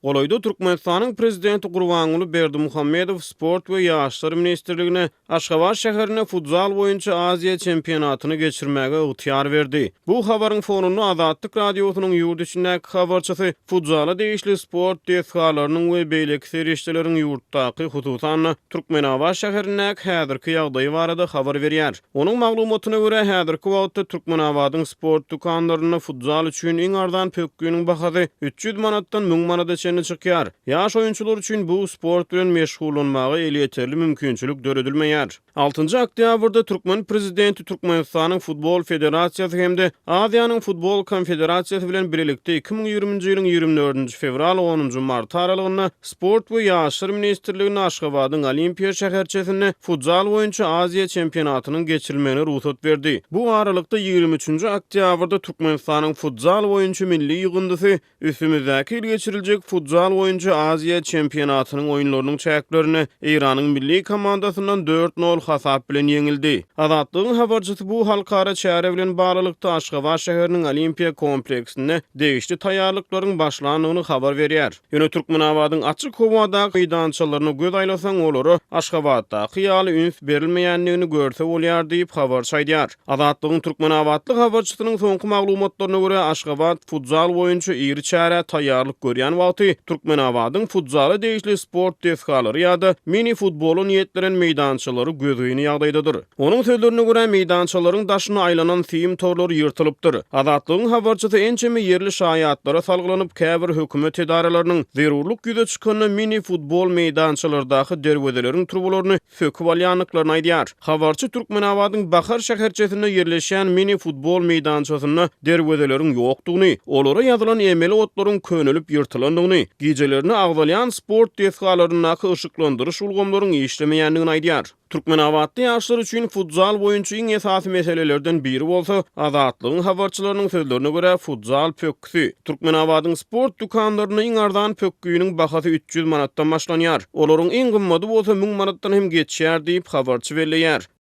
Goloýda Türkmenistanyň prezidenti Gurbanuly Berdimuhammedow sport we ýaşlar ministrligine Aşgabat şäherine futsal boýunça Aziýa çempionatyny geçirmäge ygtyýar berdi. Bu habaryň fonuny Azatlyk radiosynyň ýurt içindäki habarçysy futsala degişli sport desgalarynyň we beýleki serişdeleriň ýurtdaky hususan Türkmenabat şäherindäki häzirki ýagdaýy barada habar berýär. Onuň maglumatyna görä häzirki wagtda Türkmenabatyň sport dukanlaryny futsal üçin iň ardan pökküniň bahasy 300 manatdan 1000 manata çykýar. Ýaş oýunçylar üçin bu sport bilen meşgullanmagy eli ýeterli mümkinçilik döredilmeýär. 6 oktýabrda Türkmen prezidenti Türkmenistanyň futbol federasiýasy hemde Aziýanyň futbol konfederasiýasy bilen birlikde 2020-nji ýylyň 24-nji fevral 10-njy mart aralygyna sport we ýaşlar ministrligine Aşgabatyň Olimpiýa şäherçesinde futsal boýunça Aziýa çempionatynyň geçirilmegine ruhsat berdi. Bu aralykda 23-nji oktýabrda Türkmenistanyň futsal boýunça milli ýygyndysy üstümizdäki ýyl geçiriljek futsal boýunça Aziýa çempionatynyň oýunlarynyň çäklerini Iranyň milli komandasyndan 4-0 hasap bilen ýeňildi. Azatlygyň habarçysy bu halkara çäre bilen baglanykda Aşgabat şäheriniň Olimpiýa kompleksinde degişli taýýarlyklaryň başlanýyny habar berýär. Ýöne Türkmenabatyň açyk howadaky meýdançalaryna göz aýlasaň olary Aşgabatda hyýaly üns berilmeýänligini görse bolýar diýip habar çaýdýar. Azatlygyň Türkmenabatlyk habarçysynyň soňky maglumatlaryna görä Aşgabat futsal boýunça iri çäre taýýarlyk görýän wagty Türkmenabatyň futsala degişli sport desgalary ýa-da mini futbolun ýetleren meýdançalary gözüni ýagdaýdadyr. Onuň sözlerine görä meýdançalaryň daşyna aýlanan film torlary ýyrtylypdyr. Azatlygyň habarçysy ençemi yerli şaýatlara salgylanyp käbir hökümet edaralarynyň zerurluk ýüze çykany mini futbol meýdançalardaky derwezelerin turbalaryny söküp alýanlyklaryny aýdýar. Habarçy Türkmenabatyň Bahar şäherçesinde ýerleşen mini futbol meýdançasyna derwezeleriň ýokdugyny, olara ýazylan emeli otlaryň könülip ýyrtylandygyny, gijelerini agdalyan sport desgalarynyň ışıklandyryş ulgamlaryň işlemeýändigini aýdýar. Türkmenabatda ýaşlar üçin futsal boýunça iň esasy meselelerden biri bolsa, Azatlygyň habarçylarynyň sözlerine görä futsal pökküsi. Türkmenabatyň sport dukanlaryny iň ardan pökküniň bahasy 300 manatdan başlanýar. Olaryň iň gymmaty bolsa 1000 manatdan hem geçýär diýip habarçy belleýär.